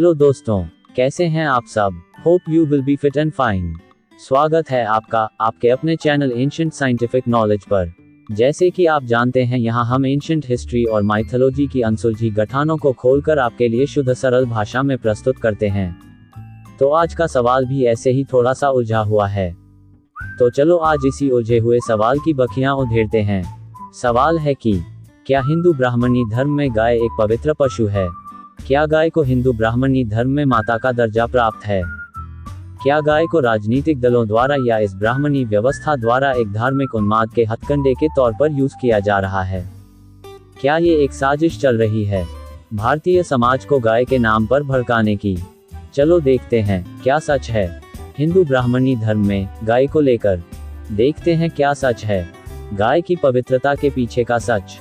Hello दोस्तों, कैसे हैं आप सब। Hope you will be fit and fine. स्वागत है आपका आपके अपने चैनल एंशिएंट साइंटिफिक नॉलेज पर। जैसे कि आप जानते हैं, यहाँ हम एंशिएंट हिस्ट्री और माइथोलॉजी की अनसुलझी गठानों को खोलकर आपके लिए शुद्ध सरल भाषा में प्रस्तुत करते हैं। तो आज का सवाल भी ऐसे ही थोड़ा सा उलझा हुआ है। तो चलो आज इसी उलझे हुए सवाल की बखियां उधेड़ते हैं। सवाल है कि क्या हिंदू ब्राह्मणी धर्म में गाय एक पवित्र पशु है? क्या गाय को हिंदू ब्राह्मणी धर्म में माता का दर्जा प्राप्त है? क्या गाय को राजनीतिक दलों द्वारा या इस ब्राह्मणी व्यवस्था द्वारा एक धार्मिक उन्माद के हथकंडे के तौर पर यूज किया जा रहा है? क्या ये एक साजिश चल रही है भारतीय समाज को गाय के नाम पर भड़काने की? चलो देखते हैं क्या सच है हिंदू ब्राह्मणी धर्म में गाय को लेकर। देखते हैं क्या सच है गाय की पवित्रता के पीछे का सच।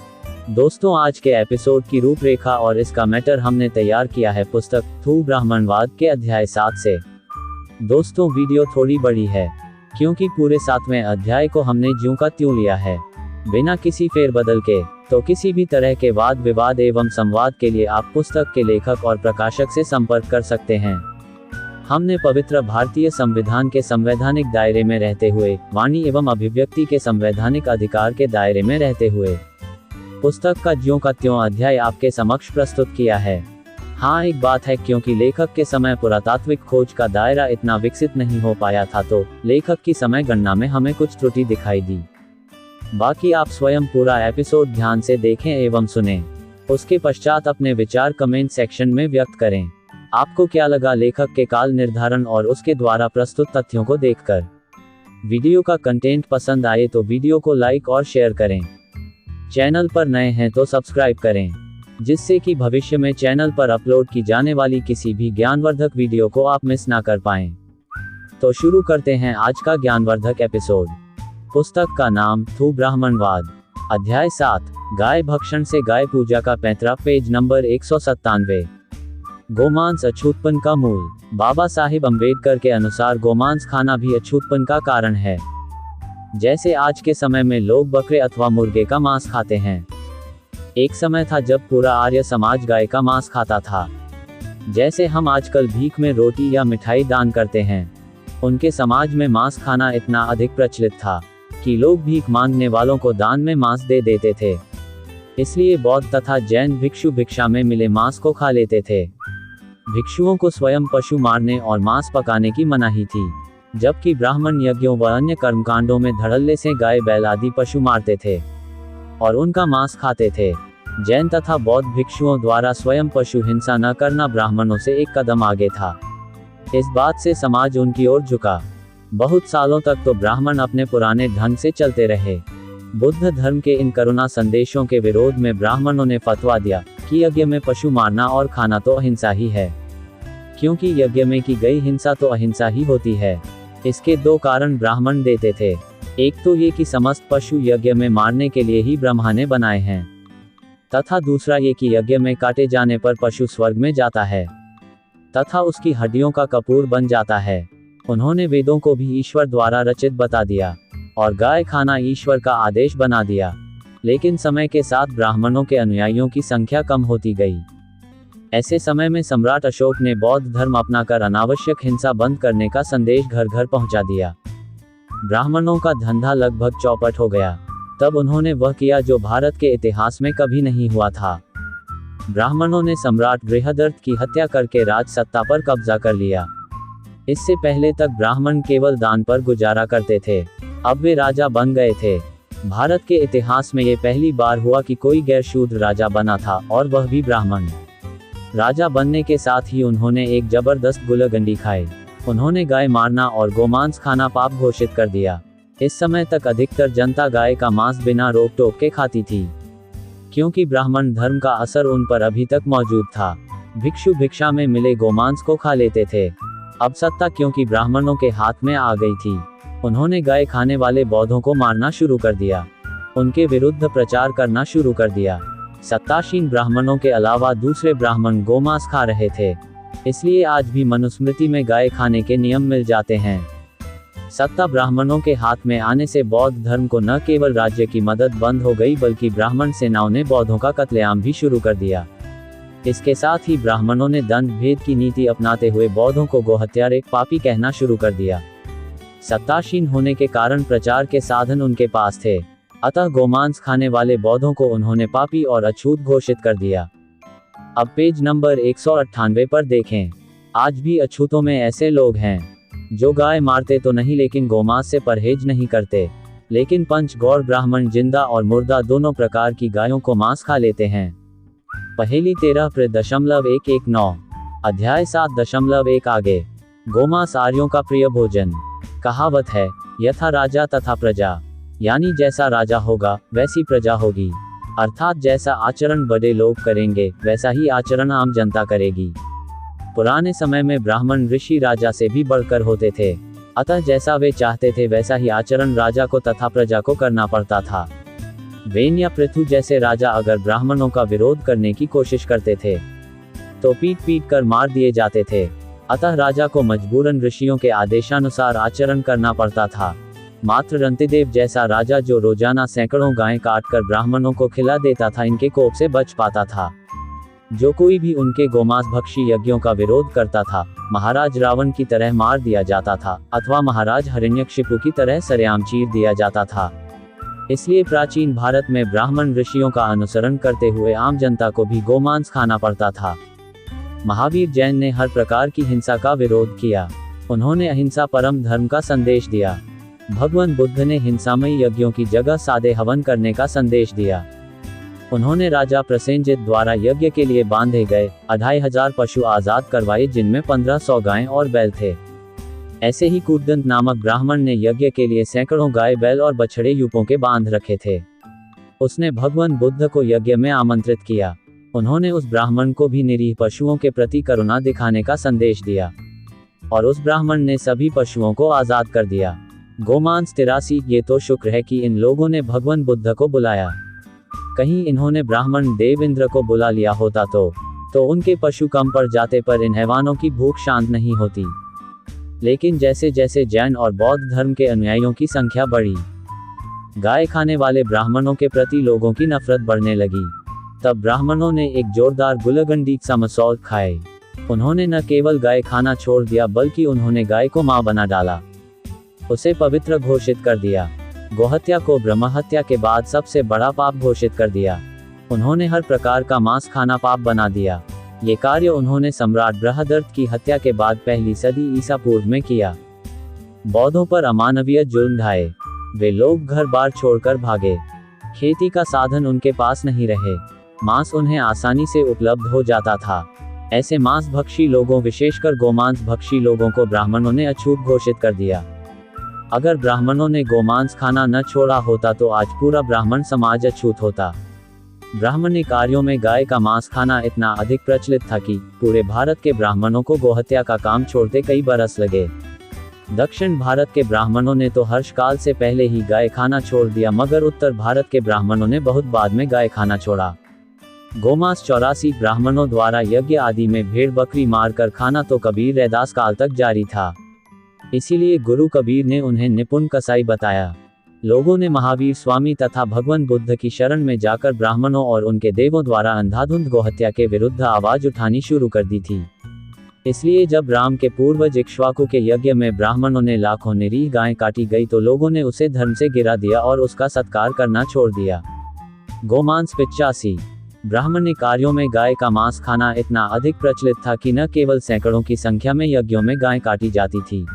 दोस्तों, आज के एपिसोड की रूपरेखा और इसका मैटर हमने तैयार किया है पुस्तक थू ब्राह्मणवाद के अध्याय 7 से। दोस्तों, वीडियो थोड़ी बड़ी है क्योंकि पूरे 7वें अध्याय को हमने ज्यों का त्यों लिया है, बिना किसी फेरबदल के। तो किसी भी तरह के वाद विवाद एवं संवाद के लिए आप पुस्तक के लेखक और प्रकाशक से संपर्क कर सकते हैं। हमने पवित्र भारतीय संविधान के संवैधानिक दायरे में रहते हुए, वाणी एवं अभिव्यक्ति के संवैधानिक अधिकार के दायरे में रहते हुए पुस्तक का ज्यों का त्यों अध्याय आपके समक्ष प्रस्तुत किया है। हाँ, एक बात है, क्योंकि लेखक के समय पुरातात्विक खोज का दायरा इतना विकसित नहीं हो पाया था, तो लेखक की समय गणना में हमें कुछ त्रुटि दिखाई दी। बाकी आप स्वयं पूरा एपिसोड ध्यान से देखें एवं सुनें। उसके पश्चात अपने विचार कमेंट सेक्शन में व्यक्त करें। आपको क्या लगा लेखक के काल निर्धारण और उसके द्वारा प्रस्तुत तथ्यों को देखकर? वीडियो का कंटेंट पसंद आए तो वीडियो को लाइक और शेयर करें। चैनल पर नए हैं तो सब्सक्राइब करें, जिससे कि भविष्य में चैनल पर अपलोड की जाने वाली किसी भी ज्ञानवर्धक वीडियो को आप मिस ना कर पाएं। तो शुरू करते हैं आज का ज्ञानवर्धक एपिसोड। पुस्तक का नाम थू ब्राह्मणवाद, अध्याय 7, गाय भक्षण से गाय पूजा का पैंतरा, पेज नंबर 197। गोमांस अछूतपन का मूल। बाबा साहिब अम्बेडकर के अनुसार गोमांस खाना भी अछूतपन का कारण है। जैसे आज के समय में लोग बकरे अथवा मुर्गे का मांस खाते हैं, एक समय था जब पूरा आर्य समाज गाय का मांस खाता था। जैसे हम आजकल भीख में रोटी या मिठाई दान करते हैं, उनके समाज में मांस खाना इतना अधिक प्रचलित था कि लोग भीख मांगने वालों को दान में मांस दे देते थे। इसलिए बौद्ध तथा जैन भिक्षु भिक्षा में मिले मांस को खा लेते थे। भिक्षुओं को स्वयं पशु मारने और मांस पकाने की मनाही थी, जबकि ब्राह्मण यज्ञों व अन्य कर्मकांडों में धड़ल्ले से गाय बैल आदि पशु मारते थे और उनका मांस खाते थे। जैन तथा बौद्ध भिक्षुओं द्वारा स्वयं पशु हिंसा न करना ब्राह्मणों से एक कदम आगे था। इस बात से समाज उनकी ओर झुका। बहुत सालों तक तो ब्राह्मण अपने पुराने ढंग से चलते रहे। बुद्ध धर्म के इन करुणा संदेशों के विरोध में ब्राह्मणों ने फतवा दिया कि यज्ञ में पशु मारना और खाना तो अहिंसा ही है, क्योंकि यज्ञ में की गई हिंसा तो अहिंसा ही होती है। इसके दो कारण ब्राह्मण देते थे। एक तो ये कि समस्त पशु यज्ञ में मारने के लिए ही ब्रह्मा ने बनाए हैं, तथा दूसरा ये कि यज्ञ में काटे जाने पर पशु स्वर्ग में जाता है तथा उसकी हड्डियों का कपूर बन जाता है। उन्होंने वेदों को भी ईश्वर द्वारा रचित बता दिया और गाय खाना ईश्वर का आदेश बना दिया। लेकिन समय के साथ ब्राह्मणों के अनुयायियों की संख्या कम होती गई। ऐसे समय में सम्राट अशोक ने बौद्ध धर्म अपनाकर अनावश्यक हिंसा बंद करने का संदेश घर घर पहुंचा दिया। ब्राह्मणों का धंधा लगभग चौपट हो गया। तब उन्होंने वह किया जो भारत के इतिहास में कभी नहीं हुआ था। ब्राह्मणों ने सम्राट बृहदर्थ की हत्या करके राज सत्ता पर कब्जा कर लिया। इससे पहले तक ब्राह्मण केवल दान पर गुजारा करते थे, अब वे राजा बन गए थे। भारत के इतिहास में ये पहली बार हुआ कि कोई गैर शूद्र राजा बना था, और वह भी ब्राह्मण। राजा बनने के साथ ही उन्होंने एक जबरदस्त गुलगंडी खाई। उन्होंने गाय मारना और गोमांस खाना पाप घोषित कर दिया। इस समय तक अधिकतर जनता गाय का मांस बिना रोक टोक के खाती थी, क्योंकि ब्राह्मण धर्म का असर उन पर अभी तक मौजूद था। भिक्षु भिक्षा में मिले गोमांस को खा लेते थे। अब सत्ता क्योंकि ब्राह्मणों के हाथ में आ गई थी, उन्होंने गाय खाने वाले बौद्धों को मारना शुरू कर दिया, उनके विरुद्ध प्रचार करना शुरू कर दिया। सत्तासीन ब्राह्मणों के अलावा दूसरे ब्राह्मण गोमांस खा रहे थे, इसलिए आज भी मनुस्मृति में गाय खाने के नियम मिल जाते हैं। सत्ता ब्राह्मणों के हाथ में आने से बौद्ध धर्म को न केवल राज्य की मदद बंद हो गई, बल्कि ब्राह्मण सेनाओं ने बौद्धों का कत्लेआम भी शुरू कर दिया। इसके साथ ही ब्राह्मणों ने दंड भेद की नीति अपनाते हुए बौद्धों को गोहत्यारे, पापी कहना शुरू कर दिया। सत्तासीन होने के कारण प्रचार के साधन उनके पास थे, अतः गोमांस खाने वाले बौद्धों को उन्होंने पापी और अछूत घोषित कर दिया। अब पेज नंबर 198 पर देखें। आज भी अछूतों में ऐसे लोग हैं जो गाय मारते तो नहीं लेकिन गोमांस से परहेज नहीं करते, लेकिन पंच गौर ब्राह्मण जिंदा और मुर्दा दोनों प्रकार की गायों को मांस खा लेते हैं। पहेली 13.119 अध्याय 7.1 आगे। गोमांस आर्यों का प्रिय भोजन। कहावत है, यथा राजा तथा प्रजा, यानी जैसा राजा होगा वैसी प्रजा होगी, अर्थात जैसा आचरण बड़े लोग करेंगे वैसा ही आचरण आम जनता करेगी। पुराने समय में ब्राह्मण ऋषि राजा से भी बढ़कर होते थे, अतः जैसा वे चाहते थे वैसा ही आचरण राजा को तथा प्रजा को करना पड़ता था। वेन या पृथु जैसे राजा अगर ब्राह्मणों का विरोध करने की कोशिश करते थे तो पीट पीट कर मार दिए जाते थे, अतः राजा को मजबूरन ऋषियों के आदेशानुसार आचरण करना पड़ता था। मात्र रंतिदेव जैसा राजा जो रोजाना सैकड़ों गायें काटकर ब्राह्मणों को खिला देता था, इनके कोप से बच पाता था। जो कोई भी उनके गोमांस भक्षी यज्ञों का विरोध करता था, महाराज रावण की तरह मार दिया जाता था अथवा महाराज हिरण्यकशिपु की तरह सरेआम चीर दिया जाता था। इसलिए प्राचीन भारत में ब्राह्मण ऋषियों का अनुसरण करते हुए आम जनता को भी गोमांस खाना पड़ता था। महावीर जैन ने हर प्रकार की हिंसा का विरोध किया। उन्होंने अहिंसा परम धर्म का संदेश दिया। भगवान बुद्ध ने हिंसामयी यज्ञों की जगह सादे हवन करने का संदेश दिया। उन्होंने राजा प्रसेनजित द्वारा यज्ञ के लिए बांधे गए 2500 पशु आजाद करवाए, जिनमें 1500 गायें और बैल थे। ऐसे ही कूटदंत नामक ब्राह्मण ने यज्ञ के लिए सैकड़ों गाय, बैल और बछड़े यूपों के बांध रखे थे। उसने भगवान बुद्ध को यज्ञ में आमंत्रित किया। उन्होंने उस ब्राह्मण को भी निरीह पशुओं के प्रति करुणा दिखाने का संदेश दिया और उस ब्राह्मण ने सभी पशुओं को आजाद कर दिया। गोमांस 83। ये तो शुक्र है कि इन लोगों ने भगवान बुद्ध को बुलाया। कहीं इन्होंने ब्राह्मण देव इंद्र को बुला लिया होता तो उनके पशु कम पड़ जाते, पर इन हैवानों की भूख शांत नहीं होती। लेकिन जैसे जैसे जैन और बौद्ध धर्म के अनुयायियों की संख्या बढ़ी, गाय खाने वाले ब्राह्मणों के प्रति लोगों की नफरत बढ़ने लगी। तब ब्राह्मणों ने एक जोरदार गुलगंडी समसौत खाए। उन्होंने न केवल गाय खाना छोड़ दिया, बल्कि उन्होंने गाय को मां बना डाला, उसे पवित्र घोषित कर दिया। गोहत्या को ब्रह्महत्या के बाद सबसे बड़ा पाप घोषित कर दिया। उन्होंने हर प्रकार का मांस खाना पाप बना दिया। ये कार्य उन्होंने सम्राट बृहदर्थ की हत्या के बाद पहली सदी ईसा पूर्व में किया। बौद्धों पर अमानवीय जुल्म ढाए। वे लोग घर बार छोड़कर भागे। खेती का साधन उनके पास नहीं रहे। मांस उन्हें आसानी से उपलब्ध हो जाता था। ऐसे मांस भक्षी लोगों, विशेषकर गोमांस भक्षी लोगों को ब्राह्मणों ने अछूत घोषित कर दिया। अगर ब्राह्मणों ने गोमांस खाना न छोड़ा होता तो आज पूरा ब्राह्मण समाज अछूत होता। ब्राह्मणी कार्यों में गाय का मांस खाना इतना अधिक प्रचलित था कि पूरे भारत के ब्राह्मणों को गोहत्या का काम छोड़ते कई बरस लगे। दक्षिण भारत के ब्राह्मणों ने तो हर्षकाल से पहले ही गाय खाना छोड़ दिया, मगर उत्तर भारत के ब्राह्मणों ने बहुत बाद में गाय खाना छोड़ा। गोमांस 84 ब्राह्मणों द्वारा यज्ञ आदि में भेड़ बकरी मारकर खाना तो कबीर रैदास काल तक जारी था। इसीलिए गुरु कबीर ने उन्हें निपुण कसाई बताया। लोगों ने महावीर स्वामी तथा भगवान बुद्ध की शरण में जाकर ब्राह्मणों और उनके देवों द्वारा अंधाधुंध गोहत्या के विरुद्ध आवाज उठानी शुरू कर दी थी। इसलिए जब राम के पूर्वज इक्ष्वाकु के यज्ञ में ब्राह्मणों ने लाखों निरीह गायें काटी गई तो लोगों ने उसे धर्म से गिरा दिया और उसका सत्कार करना छोड़ दिया। गोमांस 85 ब्राह्मणी कार्यों में गाय का मांस खाना इतना अधिक प्रचलित था कि न केवल सैकड़ों की संख्या में यज्ञों में गायें काटी जाती थी,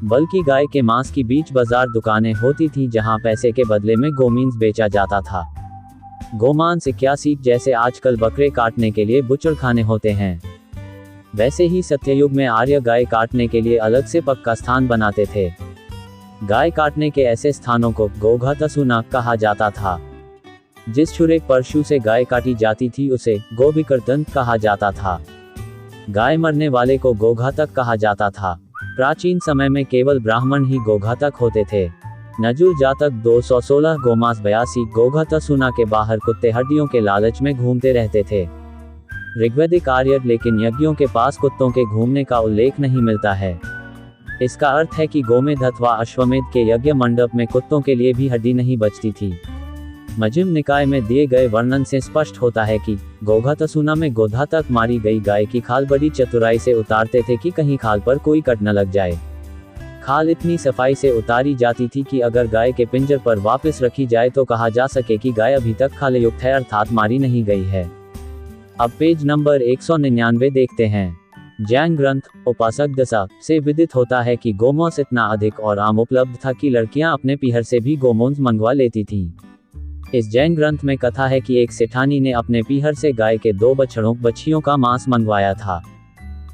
बल्कि गाय के मांस की बीच बाजार दुकानें होती थीं जहां पैसे के बदले में गोमींस बेचा जाता था। गोमांस 81 जैसे आजकल बकरे काटने के लिए बुचड़खाने होते हैं, वैसे ही सत्ययुग में आर्य गाय काटने के लिए अलग से पक्का स्थान बनाते थे। गाय काटने के ऐसे स्थानों को गोघातसुना कहा जाता था। जिस छुरे परशु से गाय काटी जाती थी उसे गोविकर्तन कहा जाता था। गाय मरने वाले को गोघातक कहा जाता था। प्राचीन समय में केवल ब्राह्मण ही गोघातक होते थे। नजुल जातक 216 गोमांस 82 गोघातसुना के बाहर कुत्ते हड्डियों के लालच में घूमते रहते थे। ऋग्वैदिक आर्य लेकिन यज्ञों के पास कुत्तों के घूमने का उल्लेख नहीं मिलता है। इसका अर्थ है कि गोमेध अथवा अश्वमेध के यज्ञ मंडप में कुत्तों के लिए भी हड्डी नहीं बचती थी। मध्यम निकाय में दिए गए वर्णन से स्पष्ट होता है कि गोघातसुना में गोधा तक मारी गई गाय की खाल बड़ी चतुराई से उतारते थे कि कहीं खाल पर कोई कट न लग जाए। खाल इतनी सफाई से उतारी जाती थी कि अगर गाय के पिंजर पर वापस रखी जाए तो कहा जा सके कि गाय अभी तक खालयुक्त है, अर्थात मारी नहीं गई है। अब पेज नंबर 199 देखते हैं। जैन ग्रंथ उपासक दशा से विदित होता है कि गोमोस इतना अधिक और आम उपलब्ध था कि लड़कियां अपने पीहर से भी गोमोंस मंगवा लेती थीं। इस जैन ग्रंथ में कथा है कि एक सेठानी ने अपने पीहर से गाय के 2 बछड़ों का मांस मंगवाया था।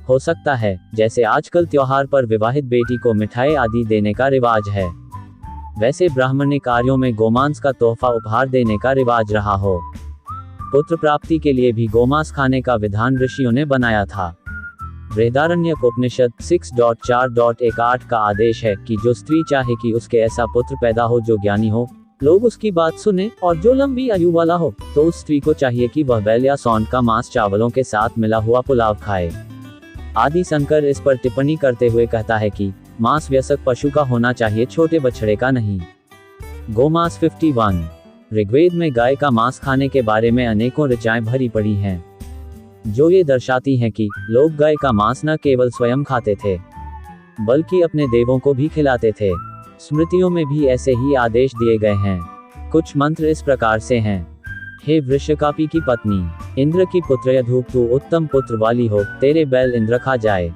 हो सकता है जैसे आजकल त्योहार पर विवाहित बेटी को मिठाई आदि देने का रिवाज है, वैसे ब्राह्मणिक कार्यों में गोमांस का तोहफा उपहार देने का रिवाज रहा हो। पुत्र प्राप्ति के लिए भी गोमांस खाने का विधान ऋषियों ने बनाया था। बृहदारण्यक उपनिषद 6.4.18 का आदेश है कि जो स्त्री चाहे कि उसके ऐसा पुत्र पैदा हो जो ज्ञानी हो, लोग उसकी बात सुने और जो लंबी आयु वाला हो, तो उस स्त्री को चाहिए कि वह बैल या सौंड का मांस चावलों के साथ मिला हुआ पुलाव खाए। आदि शंकर इस पर टिप्पणी करते हुए कहता है कि मांस वयस्क पशु का होना चाहिए, छोटे बछड़े का नहीं। गोमांस 51। ऋग्वेद में गाय का मांस खाने के बारे में अनेकों ऋचाएं भरी पड़ी हैं, जो ये दर्शाती हैं कि लोग गाय का मांस न केवल स्वयं खाते थे, बल्कि अपने देवों को भी खिलाते थे। स्मृतियों में भी ऐसे ही आदेश दिए गए हैं। कुछ मंत्र इस प्रकार से हैं। हे वृषकापी की पत्नी, इंद्र की पुत्र यधूप, तू उत्तम पुत्र वाली हो, तेरे बैल इंद्र खा जाए।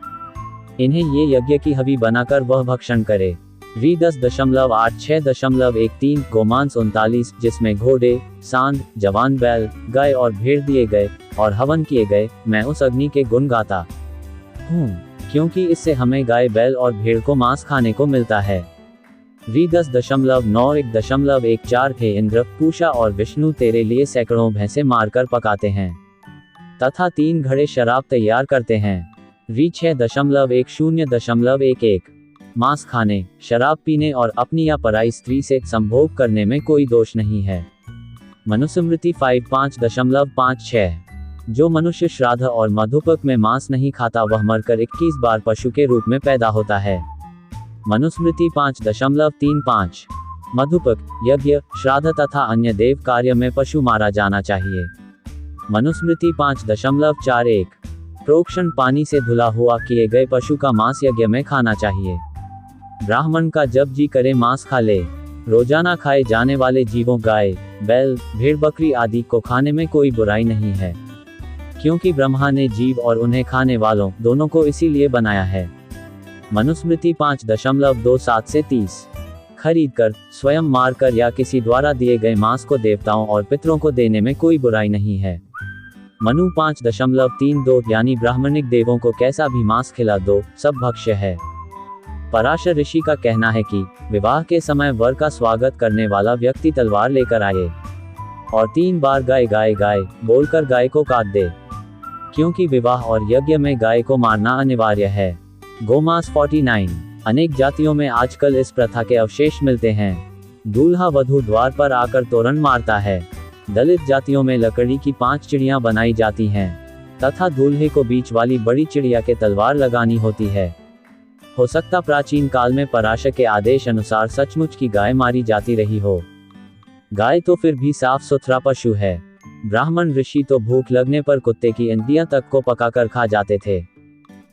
इन्हें ये यज्ञ की हवि बनाकर वह भक्षण करे। री 10.86.13 गोमांस 39, जिसमें घोड़े, सांड, जवान बैल, गाय और भेड़ दिए गए और हवन किए गए, मैं उस अग्नि के गुण गाता हूँ, क्योंकि इससे हमें गाय, बैल और भेड़ को मांस खाने को मिलता है। री 10.91.14 हे इंद्र, पूषा और विष्णु तेरे लिए सैकड़ों भैंसे मारकर पकाते हैं तथा 3 घड़े शराब तैयार करते हैं। री 6.10.11 मांस खाने, शराब पीने और अपनी या पराई स्त्री से संभोग करने में कोई दोष नहीं है। मनुस्मृति 5.56। जो मनुष्य श्राद्ध और मधुपर्क में मांस नहीं खाता वह मरकर 21 बार पशु के रूप में पैदा होता है। मनुस्मृति 5.35। मधुपर्क, यज्ञ, श्राद्ध तथा अन्य देव कार्य में पशु मारा जाना चाहिए। मनुस्मृति 5.41। प्रोक्षण, पानी से धुला हुआ किए गए पशु का मांस यज्ञ में खाना चाहिए। ब्राह्मण का जब जी करे मांस खा ले। रोजाना खाए जाने वाले जीवों गाय, बैल, भेड़, बकरी आदि को खाने में कोई बुराई नहीं है, क्योंकि ब्रह्मा ने जीव और उन्हें खाने वालों दोनों को इसीलिए बनाया है। मनुस्मृति 5.27 से 30। खरीदकर, स्वयं मारकर या किसी द्वारा दिए गए मांस को देवताओं और पितरों को देने में कोई बुराई नहीं है। मनु 5.32 यानी ब्राह्मणिक देवों को कैसा भी मांस खिला दो, सब भक्ष्य है। पराशर ऋषि का कहना है कि विवाह के समय वर का स्वागत करने वाला व्यक्ति तलवार लेकर आए और 3 बार गाय गाय गाय बोलकर गाय को काट दे, क्योंकि विवाह और यज्ञ में गाय को मारना अनिवार्य है। गोमांस 49। अनेक जातियों में आजकल इस प्रथा के अवशेष मिलते हैं। दूल्हा वधू द्वार पर आकर तोरण मारता है। दलित जातियों में लकड़ी की 5 चिड़ियां बनाई जाती हैं तथा दूल्हे को बीच वाली बड़ी चिड़िया के तलवार लगानी होती है। हो सकता प्राचीन काल में पराशर के आदेश अनुसार सचमुच की गाय मारी जाती रही हो। गाय तो फिर भी साफ सुथरा पशु है। ब्राह्मण ऋषि तो भूख लगने पर कुत्ते की इंद्रियां तक को पकाकर खा जाते थे।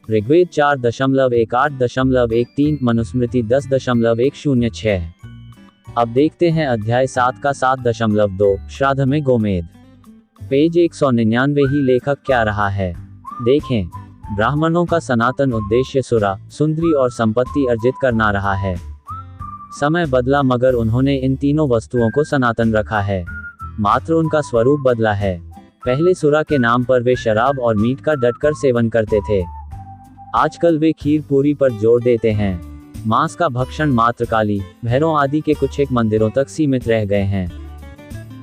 ऋग्वेद 4.18.13, मनुस्मृति 10.106। अब देखते हैं अध्याय 7 का 7.2 श्राद्ध में गोमेद। पेज 199 ही लेखक क्या रहा है, देखें। ब्राह्मणों का सनातन उद्देश्य सुरा, सुंदरी और संपत्ति अर्जित करना रहा है। समय बदला मगर उन्होंने इन तीनों वस्तुओं को सनातन रखा है, मात्र उनका स्वरूप बदला है। पहले सुरा के नाम पर वे शराब और मीट का डटकर सेवन करते थे, आजकल वे खीर पूरी पर जोर देते हैं। मांस का भक्षण मात्र काली, भैरव आदि के कुछ एक मंदिरों तक सीमित रह गए हैं।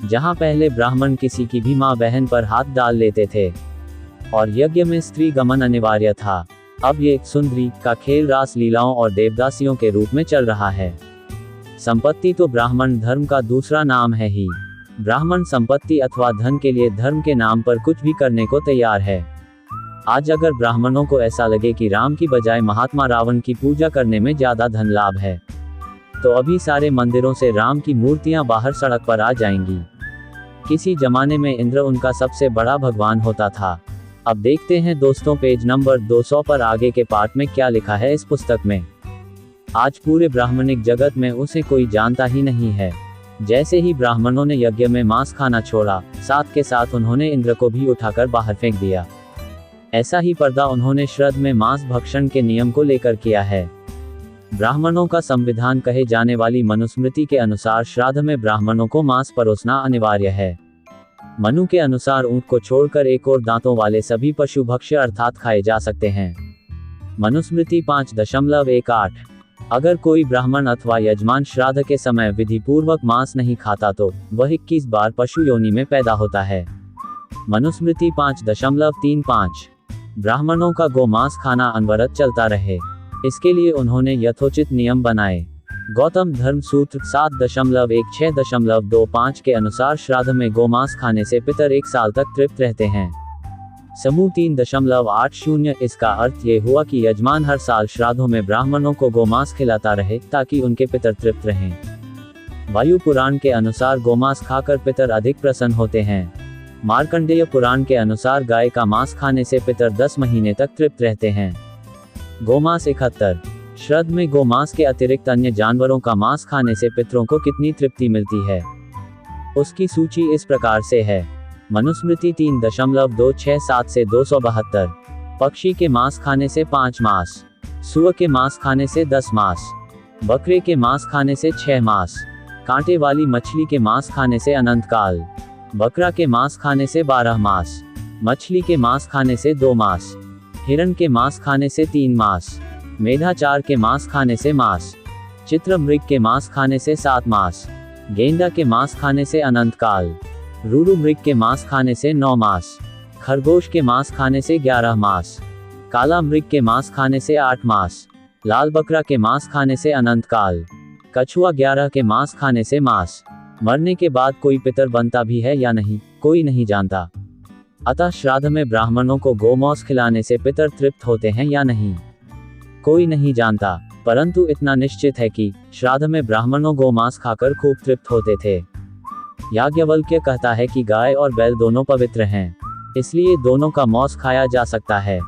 जहां पहले ब्राह्मण किसी की भी मां बहन पर हाथ डाल लेते थे और यज्ञ में स्त्री गमन अनिवार्य था, अब ये सुंदरी का खेल रास लीलाओं और देवदासियों के रूप में चल रहा है। संपत्ति तो ब्राह्मण धर्म का दूसरा नाम है ही। ब्राह्मण संपत्ति अथवा धन के लिए धर्म के नाम पर कुछ भी करने को तैयार है। आज अगर ब्राह्मणों को ऐसा लगे कि राम की बजाय महात्मा रावण की पूजा करने में ज्यादा धन लाभ है, तो अभी सारे मंदिरों से राम की मूर्तियां बाहर सड़क पर आ जाएंगी। किसी जमाने में इंद्र उनका सबसे बड़ा भगवान होता था। अब देखते हैं दोस्तों पेज नंबर 200 पर आगे के पार्ट में क्या लिखा है इस पुस्तक में। आज पूरे ब्राह्मणिक जगत में उसे कोई जानता ही नहीं है। जैसे ही ब्राह्मणों ने यज्ञ में मांस खाना छोड़ा, साथ के साथ उन्होंने इंद्र को भी उठाकर बाहर फेंक दिया। ऐसा ही पर्दा उन्होंने श्राद्ध में मांस भक्षण के नियम को लेकर किया है। ब्राह्मणों का संविधान कहे जाने वाली मनुस्मृति के अनुसार श्राद्ध में ब्राह्मणों को मांस परोसना अनिवार्य है। मनु के अनुसार ऊंट को छोड़कर एक और दांतों वाले सभी पशु भक्ष्य अर्थात खाए जा सकते हैं। मनुस्मृति 5.18। अगर कोई ब्राह्मण अथवा यजमान श्राद्ध के समय विधि पूर्वक मांस नहीं खाता तो वह 21 बार पशु योनि में पैदा होता है। मनुस्मृति 5.35। ब्राह्मणों का गोमांस खाना अनवरत चलता रहे, इसके लिए उन्होंने यथोचित नियम बनाए। गौतम धर्म सूत्र 7.16.25 के अनुसार श्राद्ध में गोमांस खाने से पितर 1 साल तक तृप्त रहते हैं। समूह 3.80। इसका अर्थ ये हुआ कि यजमान हर साल श्राद्धों में ब्राह्मणों को गोमांस खिलाता रहे ताकि उनके पितर तृप्त रहें। वायु पुराण के अनुसार गोमांस खाकर पितर अधिक प्रसन्न होते हैं। मार्कंडेय पुराण के अनुसार गाय का मांस खाने से पितर 10 महीने तक तृप्त रहते हैं। गोमांस 71। श्राद्ध में गोमांस के अतिरिक्त अन्य जानवरों का मांस खाने से पितरों को कितनी तृप्ति मिलती है, उसकी सूची इस प्रकार से है। मनुस्मृति 3.267 से 272। पक्षी के मांस खाने से 5 मास, सुअर के मांस खाने से 10 मास, बकरे के मांस खाने से 6 मास, कांटे वाली मछली के मांस खाने से अनंत काल, बकरा के मांस खाने से 12 मास, मछली के मांस खाने से 2 मास, हिरण के मांस खाने से 3 मास, मेधाचार के मांस खाने से मास, चित्र मृग के मांस खाने से 7 मास, गेंडा के मांस खाने से अनंत काल, रूरू मृग के मांस खाने से 9 मास, खरगोश के मांस खाने से 11 मास, काला मृग के मांस खाने से 8 मास, लाल बकरा के मांस खाने से अनंत काल, कछुआ 11 के मांस खाने से मास। मरने के बाद कोई पितर बनता भी है या नहीं, कोई नहीं जानता। अतः श्राद्ध में ब्राह्मणों को गोमांस खिलाने से पितर तृप्त होते हैं या नहीं, कोई नहीं जानता। परंतु इतना निश्चित है कि श्राद्ध में ब्राह्मणों गोमांस खाकर खूब तृप्त होते थे। याज्ञवल्क्य कहता है कि गाय और बैल दोनों पवित्र हैं, इसलिए दोनों का मांस खाया जा सकता है।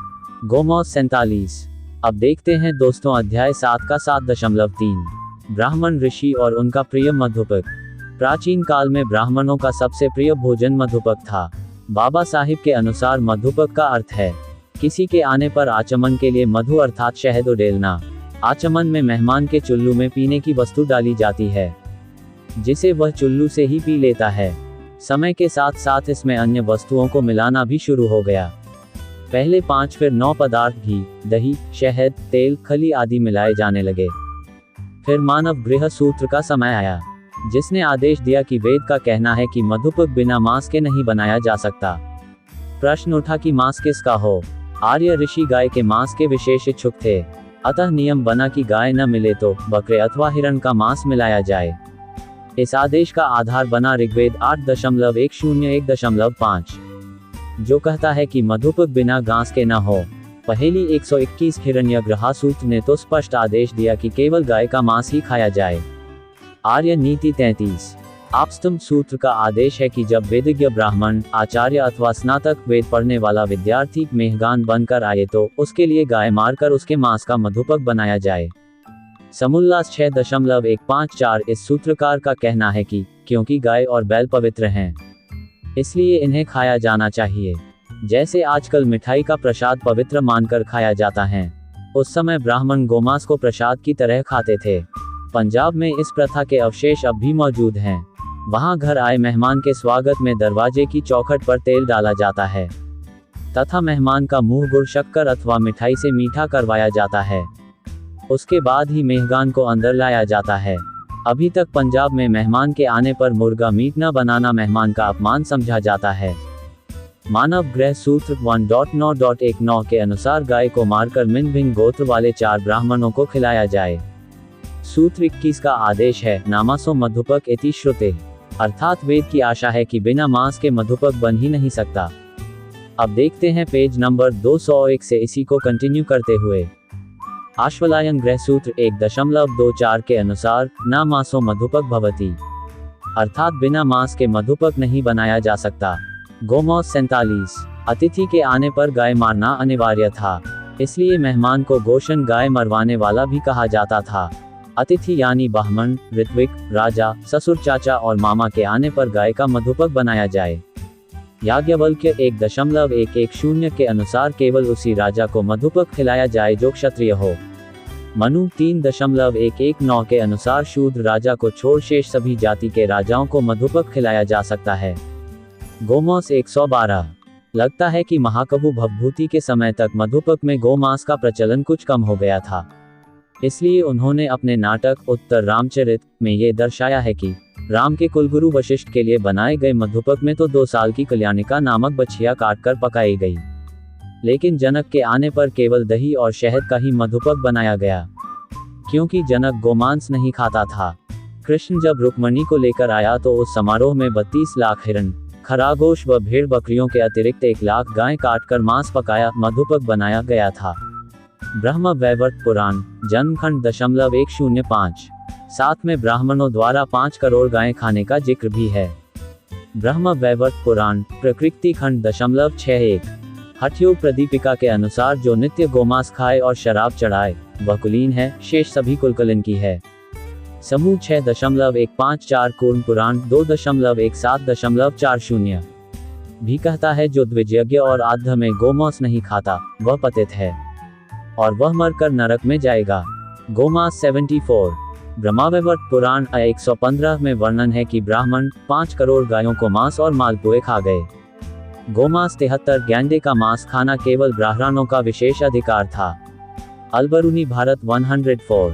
गोमांस 47। अब देखते हैं दोस्तों अध्याय 7 का 7.3। ब्राह्मण ऋषि और उनका प्रिय मधुपक। प्राचीन काल में ब्राह्मणों का सबसे प्रिय भोजन मधुपक था। बाबा साहिब के अनुसार मधुपक का अर्थ है किसी के आने पर आचमन के लिए मधु अर्थात शहद उड़ेलना। आचमन में मेहमान के चुल्लू में पीने की वस्तु डाली जाती है, जिसे वह चुल्लू से ही पी लेता है। समय के साथ साथ इसमें अन्य वस्तुओं को मिलाना भी शुरू हो गया। पहले 5 फिर 9 पदार्थ घी, दही, शहद, तेल, खली आदि मिलाए जाने लगे। फिर मानव गृह सूत्र का समय आया, जिसने आदेश दिया कि वेद का कहना है कि मधुपक बिना मांस के नहीं बनाया जा सकता। प्रश्न उठा कि मांस किसका हो। आर्य ऋषि गाय के मांस के विशेष इच्छुक थे, अतः नियम बना कि गाय न मिले तो बकरे अथवा हिरण का मांस मिलाया जाए। इस आदेश का आधार बना ऋग्वेद 8.101.5, जो कहता है कि मधुपक बिना घास के न हो। पहेली 121 हिरण्यग्रहा सूत्र ने तो स्पष्ट आदेश दिया कि केवल गाय का मांस ही खाया जाए। आर्य नीति 33 आपस्तंभ सूत्र का आदेश है कि जब वेदज्ञ ब्राह्मण, आचार्य अथवा स्नातक वेद पढ़ने वाला विद्यार्थी मेहमान बनकर आए तो उसके लिए गाय मारकर उसके मांस का मधुपक बनाया जाए। समुल्लास 6.154 इस सूत्रकार का कहना है कि क्योंकि गाय और बैल पवित्र हैं, इसलिए इन्हें खाया जाना चाहिए। जैसे आजकल मिठाई का प्रसाद पवित्र मानकर खाया जाता है, उस समय ब्राह्मण गोमांस को प्रसाद की तरह खाते थे। पंजाब में इस प्रथा के अवशेष अब भी मौजूद हैं। वहां घर आए मेहमान के स्वागत में दरवाजे की चौखट पर तेल डाला जाता है तथा मेहमान का मुंह गुड़, शक्कर अथवा मिठाई से मीठा करवाया जाता है। उसके बाद ही मेहमान को अंदर लाया जाता है। अभी तक पंजाब में मेहमान के आने पर मुर्गा मीट न बनाना मेहमान का अपमान समझा जाता है। मानव गृह सूत्र 1.9.19 के अनुसार गाय को मारकर भिन्न भिन्न गोत्र वाले 4 ब्राह्मणों को खिलाया जाए। सूत्र 21 का आदेश है नामासो मधुपक इति श्रुते, अर्थात वेद की आशा है कि बिना मांस के मधुपक बन ही नहीं सकता। अब देखते हैं पेज नंबर 201 से इसी को कंटिन्यू करते हुए। आश्वलायन गृह सूत्र 1.24 के अनुसार न मासो मधुपक भवति। अर्थात बिना मांस के मधुपर्क नहीं बनाया जा सकता। गोमौस 47, अतिथि के आने पर गाय मारना अनिवार्य था, इसलिए मेहमान को गोशन गाय मरवाने वाला भी कहा जाता था। अतिथि यानी ब्राह्मण, ऋत्विक, राजा, ससुर, चाचा और मामा के आने पर गाय का मधुपर्क बनाया जाए। याज्ञवल्क्य 1.110 के अनुसार केवल उसी राजा को मधुपर्क खिलाया जाए जो क्षत्रिय हो। मनु 3.119 के अनुसार शूद्र राजा को छोड़ शेष सभी जाति के राजाओं को मधुपर्क खिलाया जा सकता है। गोमौस 112, लगता है कि महाकवि भवभूति के समय तक मधुपर्क में गोमांस का प्रचलन कुछ कम हो गया था, इसलिए उन्होंने अपने नाटक उत्तर रामचरित में ये दर्शाया है कि राम के कुलगुरु वशिष्ठ के लिए बनाए गए मधुपर्क में तो 2 साल की कल्याणिका नामक बछिया काटकर पकाई गई, लेकिन जनक के आने पर केवल दही और शहद का ही मधुपर्क बनाया गया, क्योंकि जनक गोमांस नहीं खाता था। कृष्ण जब रुक्मणी को लेकर आया तो उस समारोह में 32 लाख हिरण, खरगोश व भेड़ बकरियों के अतिरिक्त 1 लाख गाय काटकर मांस पकाया मधुपर्क बनाया गया था। ब्रह्म वैवर्त पुराण जन्मखंड 105, साथ में ब्राह्मणों द्वारा 5 करोड़ गायें खाने का जिक्र भी है। ब्रह्म वैवर्त पुराण प्रकृति खंड 61, हठयोग प्रदीपिका के अनुसार जो नित्य गोमांस खाए और शराब चढ़ाए वह कुलीन है, शेष सभी कुलकुलीन की है। समूह 6.154 कूर्म पुराण 2.11740 भी कहता है जो द्विजयज्ञ और आद्य में गोमांस नहीं खाता वह पतित है और वह मरकर नरक में जाएगा। गोमांस 74, ब्रह्मवैवर्त पुराण 115 में वर्णन है कि ब्राह्मण 5 करोड़ गायों को मांस और मालपुए खा गए। गोमांस 73, गैंडे का मांस खाना केवल ब्राह्मणों का विशेष अधिकार था। अलबरूनी भारत 104,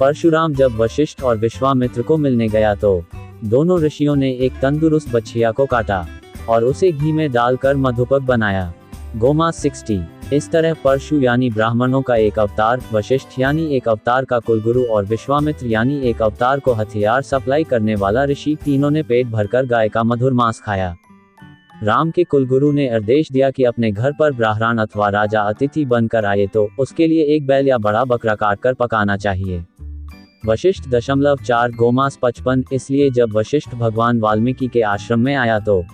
परशुराम जब वशिष्ठ और विश्वामित्र को मिलने गया तो दोनों ऋषियों ने एक तंदुरुस्त बछिया को काटा और उसे घी में डालकर मधुपर्क बनाया। गोमांस 60, इस तरह परशु यानी ब्राह्मणों का एक अवतार, वशिष्ठ यानी एक अवतार का कुलगुरु और विश्वामित्र यानी एक अवतार को हथियार सप्लाई करने वाला ऋषि, तीनों ने पेट भरकर गाय का मधुर मांस खाया। राम के कुलगुरु ने आदेश दिया कि अपने घर पर ब्राह्मण अथवा राजा अतिथि बनकर आए तो उसके लिए एक बैल या बड़ा बकरा काटकर पकाना चाहिए। वशिष्ठ 4, गोमांस 55, इसलिए जब वशिष्ठ भगवान वाल्मीकि के आश्रम में आया तो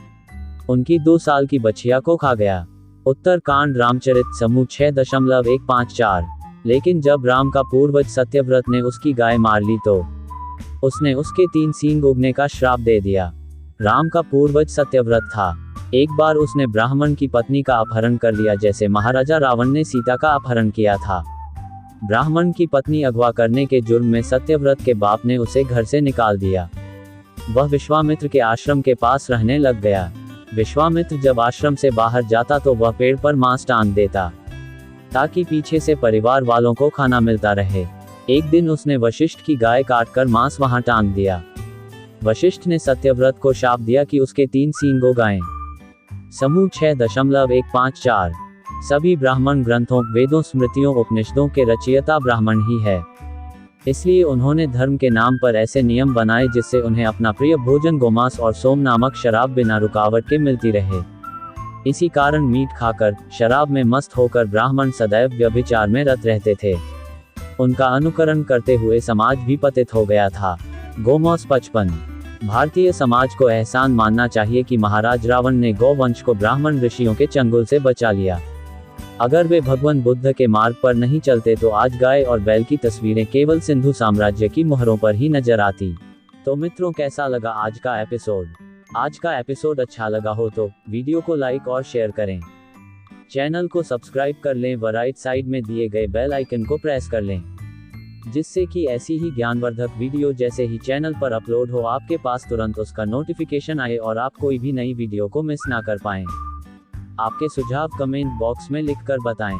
उनकी 2 साल की बछिया को खा गया। उत्तरकांड रामचरित समूह 6.154, लेकिन जब राम का पूर्वज सत्यव्रत ने उसकी गाय मार ली तो उसने उसके 3 सींग उगने का श्राप दे दिया। राम का पूर्वज सत्यव्रत था। एक बार उसने ब्राह्मण की पत्नी का अपहरण कर लिया, जैसे महाराजा रावण ने सीता का अपहरण किया था। ब्राह्मण की पत्नी अगवा करने के जुर्म में सत्यव्रत के बाप ने उसे घर से निकाल दिया। वह विश्वामित्र के आश्रम के पास रहने लग गया। विश्वामित्र जब आश्रम से बाहर जाता तो वह पेड़ पर मांस टांग देता ताकि पीछे से परिवार वालों को खाना मिलता रहे। एक दिन उसने वशिष्ठ की गाय काटकर मांस वहां टांग दिया। वशिष्ठ ने सत्यव्रत को शाप दिया कि उसके 3 सींग उगाएं। समूह 6.154, सभी ब्राह्मण ग्रंथों, वेदों, स्मृतियों, उपनिषदों के रचयिता ब्राह्मण ही है, इसलिए उन्होंने धर्म के नाम पर ऐसे नियम बनाए जिससे उन्हें अपना प्रिय भोजन गोमांस और सोम नामक शराब बिना रुकावट के मिलती रहे। इसी कारण मीट खाकर, शराब में मस्त होकर ब्राह्मण सदैव व्यभिचार में रत रहते थे। उनका अनुकरण करते हुए समाज भी पतित हो गया था। गोमांस 55, भारतीय समाज को एहसान मानना चाहिए कि महाराज रावण ने गौवंश को ब्राह्मण ऋषियों के चंगुल से बचा लिया। अगर वे भगवान बुद्ध के मार्ग पर नहीं चलते तो आज गाय और बैल की तस्वीरें केवल सिंधु साम्राज्य की मोहरों पर ही नजर आती। तो मित्रों, कैसा लगा आज का एपिसोड? आज का एपिसोड अच्छा लगा हो तो वीडियो को लाइक और शेयर करें। चैनल को सब्सक्राइब कर लें व राइट साइड में दिए गए बेल आइकन को प्रेस कर लें, जिससे कि ऐसी ही ज्ञानवर्धक वीडियो जैसे ही चैनल पर अपलोड हो आपके पास तुरंत उसका नोटिफिकेशन आए और आप कोई भी नई वीडियो को मिस ना कर पाएं। आपके सुझाव कमेंट बॉक्स में लिखकर बताएं।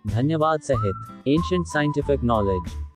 धन्यवाद। सहित एंशिएंट साइंटिफिक नॉलेज।